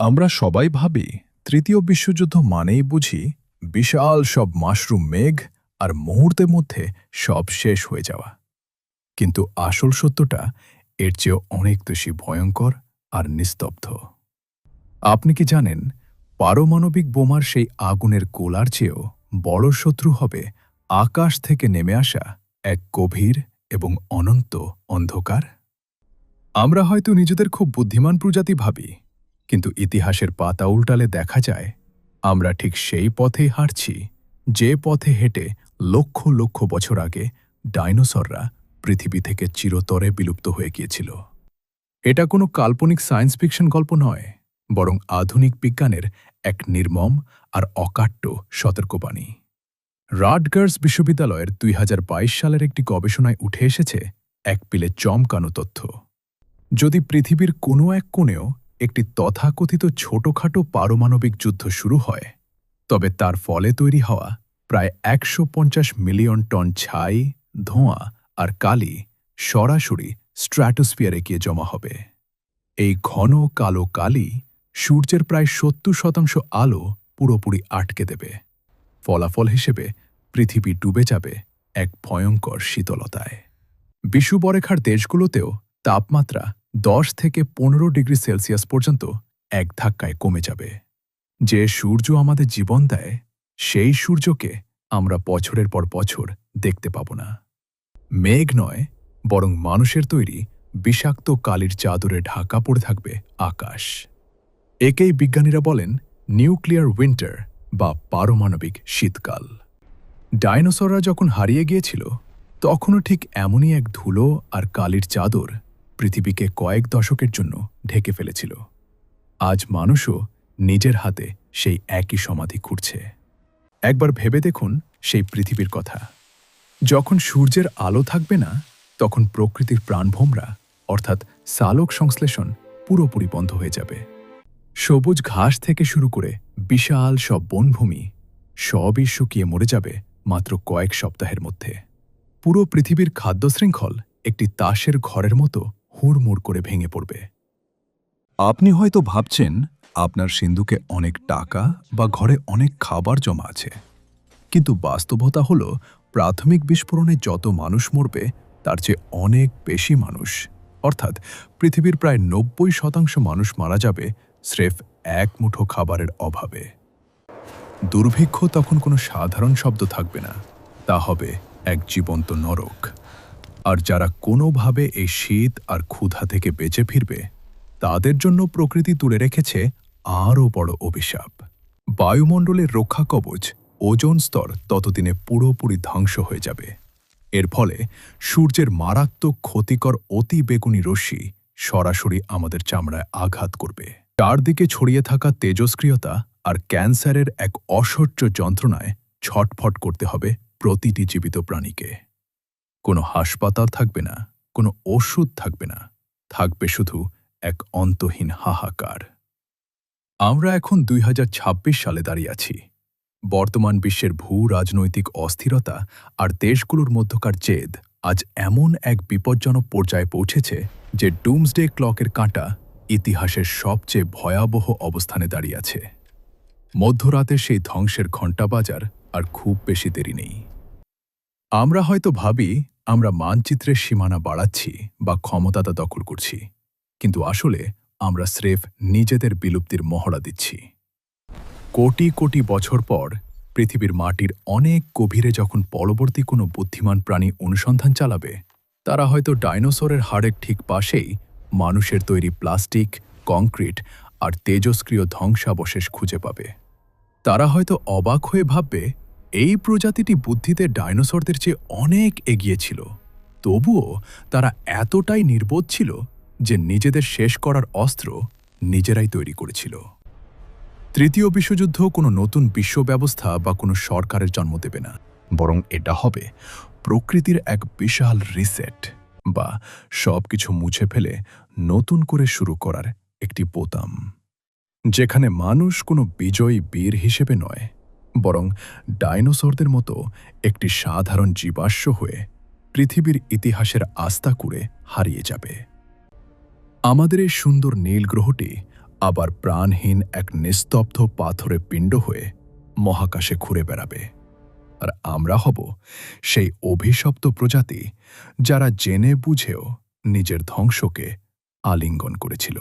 আমরা সবাই ভাবি তৃতীয় বিশ্বযুদ্ধ মানেই বুঝি বিশাল সব মাশরুম মেঘ আর মুহূর্তের মধ্যে সব শেষ হয়ে যাওয়া। কিন্তু আসল সত্যটা এর চেয়েও অনেক বেশি ভয়ঙ্কর আর নিস্তব্ধ। আপনি কি জানেন, পারমাণবিক বোমার সেই আগুনের গোলার চেয়েও বড় শত্রু হবে আকাশ থেকে নেমে আসা এক গভীর এবং অনন্ত অন্ধকার? আমরা হয়তো নিজেদের খুব বুদ্ধিমান প্রজাতি ভাবি, কিন্তু ইতিহাসের পাতা উল্টালে দেখা যায় আমরা ঠিক সেই পথেই হাঁটছি যে পথে হেঁটে লক্ষ লক্ষ বছর আগে ডাইনোসররা পৃথিবী থেকে চিরতরে বিলুপ্ত হয়ে গিয়েছিল। এটা কোনো কাল্পনিক সায়েন্স ফিকশন গল্প নয়, বরং আধুনিক বিজ্ঞানের এক নির্মম আর অকাট্য সতর্কবাণী। রাটগার্স বিশ্ববিদ্যালয়ের ২০২২ সালের একটি গবেষণায় উঠে এসেছে এক পিলে চমকানো তথ্য। যদি পৃথিবীর কোনো এক কোণেও একটি তথাকথিত ছোটখাটো পারমাণবিক যুদ্ধ শুরু হয়, তবে তার ফলে তৈরি হওয়া প্রায় ১৫০ মিলিয়ন টন ছাই, ধোঁয়া আর কালি সরাসরি স্ট্র্যাটোস্ফিয়ারে গিয়ে জমা হবে। এই ঘন কালো কালি সূর্যের প্রায় ৭০% আলো পুরোপুরি আটকে দেবে। ফলাফল হিসেবে পৃথিবী ডুবে যাবে এক ভয়ঙ্কর শীতলতায়। বিষুবরেখার দেশগুলোতেও তাপমাত্রা ১০ থেকে ১৫ ডিগ্রি সেলসিয়াস পর্যন্ত এক ধাক্কায় কমে যাবে। যে সূর্য আমাদের জীবন দেয়, সেই সূর্যকে আমরা বছরের পর বছর দেখতে পাব না। মেঘ নয়, বরং মানুষের তৈরি বিষাক্ত কালির চাদরে ঢাকা পড়ে থাকবে আকাশ। একেই বিজ্ঞানীরা বলেন নিউক্লিয়ার উইন্টার বা পারমাণবিক শীতকাল। ডাইনোসররা যখন হারিয়ে গিয়েছিল, তখনও ঠিক এমনই এক ধুলো আর কালির চাদর পৃথিবীকে কয়েক দশকের জন্য ঢেকে ফেলেছিল। আজ মানুষও নিজের হাতে সেই একই সমাধি খুঁড়ছে। একবার ভেবে দেখুন সেই পৃথিবীর কথা। যখন সূর্যের আলো থাকবে না, তখন প্রকৃতির প্রাণভোমরা অর্থাৎ সালোক সংশ্লেষণ পুরোপুরি বন্ধ হয়ে যাবে। সবুজ ঘাস থেকে শুরু করে বিশাল সব বনভূমি সবই শুকিয়ে মরে যাবে মাত্র কয়েক সপ্তাহের মধ্যে। পুরো পৃথিবীর খাদ্য শৃঙ্খল একটি তাসের ঘরের মতো হুড়মুড় করে ভেঙে পড়বে। আপনি হয়তো ভাবছেন আপনার সিন্ধুকে অনেক টাকা বা ঘরে অনেক খাবার জমা আছে, কিন্তু বাস্তবতা হল প্রাথমিক বিস্ফোরণে যত মানুষ মরবে তার চেয়ে অনেক বেশি মানুষ, অর্থাৎ পৃথিবীর প্রায় ৯০% মানুষ মারা যাবে স্রেফ এক মুঠো খাবারের অভাবে। দুর্ভিক্ষ তখন কোনো সাধারণ শব্দ থাকবে না, তা হবে এক জীবন্ত নরক। আর যারা কোনোভাবে এই শীত আর ক্ষুধা থেকে বেঁচে ফিরবে, তাদের জন্য প্রকৃতি তুলে রেখেছে আরও বড় অভিশাপ। বায়ুমণ্ডলের রক্ষা কবচ ওজোন স্তর ততদিনে পুরোপুরি ধ্বংস হয়ে যাবে। এর ফলে সূর্যের মারাত্মক ক্ষতিকর অতি বেগুনি রশ্মি সরাসরি আমাদের চামড়ায় আঘাত করবে। চারদিকে ছড়িয়ে থাকা তেজস্ক্রিয়তা আর ক্যান্সারের এক অসহ্য যন্ত্রণায় ছটফট করতে হবে প্রতিটি জীবিত প্রাণীকে। কোনো হাসপাতাল থাকবে না, কোনো ওষুধ থাকবে না, থাকবে শুধু এক অন্তহীন হাহাকার। আমরা এখন ২০২৬ সালে দাঁড়িয়ে আছি। বর্তমান বিশ্বের ভূ রাজনৈতিক অস্থিরতা আর দেশগুলোর মধ্যকার জেদ আজ এমন এক বিপজ্জনক পর্যায়ে পৌঁছেছে যে ডুমসডে ক্লকের কাঁটা ইতিহাসের সবচেয়ে ভয়াবহ অবস্থানে দাঁড়িয়ে আছে। মধ্যরাতে সেই ধ্বংসের ঘণ্টা বাজার আর খুব বেশি দেরি নেই। আমরা হয়তো ভাবি আমরা মানচিত্রের সীমানা বাড়াচ্ছি বা ক্ষমতাটা দখল করছি, কিন্তু আসলে আমরা স্রেফ নিজেদের বিলুপ্তির মহড়া দিচ্ছি। কোটি কোটি বছর পর পৃথিবীর মাটির অনেক গভীরে যখন পরবর্তী কোনো বুদ্ধিমান প্রাণী অনুসন্ধান চালাবে, তারা হয়তো ডাইনোসরের হাড়ের ঠিক পাশেই মানুষের তৈরি প্লাস্টিক, কংক্রিট আর তেজস্ক্রিয় ধ্বংসাবশেষ খুঁজে পাবে। তারা হয়তো অবাক হয়ে ভাববে, এই প্রজাতিটি বুদ্ধিতে ডাইনোসরদের চেয়ে অনেক এগিয়ে ছিল, তবুও তারা এতটাই নির্বোধ ছিল যে নিজেদের শেষ করার অস্ত্র নিজেরাই তৈরি করেছিল। তৃতীয় বিশ্বযুদ্ধ কোনো নতুন বিশ্ব ব্যবস্থা বা কোনো সরকারের জন্ম দেবে না, বরং এটা হবে প্রকৃতির এক বিশাল রিসেট বা সবকিছু মুছে ফেলে নতুন করে শুরু করার একটি বোতাম, যেখানে মানুষ কোনো বিজয়ী বীর হিসেবে নয়, বরং ডাইনোসরদের মতো একটি সাধারণ জীবাশ্ম হয়ে পৃথিবীর ইতিহাসের আস্থা করে হারিয়ে যাবে। আমাদের এই সুন্দর নীল গ্রহটি আবার প্রাণহীন এক নিস্তব্ধ পাথরে পিণ্ড হয়ে মহাকাশে ঘুরে বেড়াবে। আর আমরা হব সেই অভিশপ্ত প্রজাতি যারা জেনে বুঝেও নিজের ধ্বংসকে আলিঙ্গন করেছিল।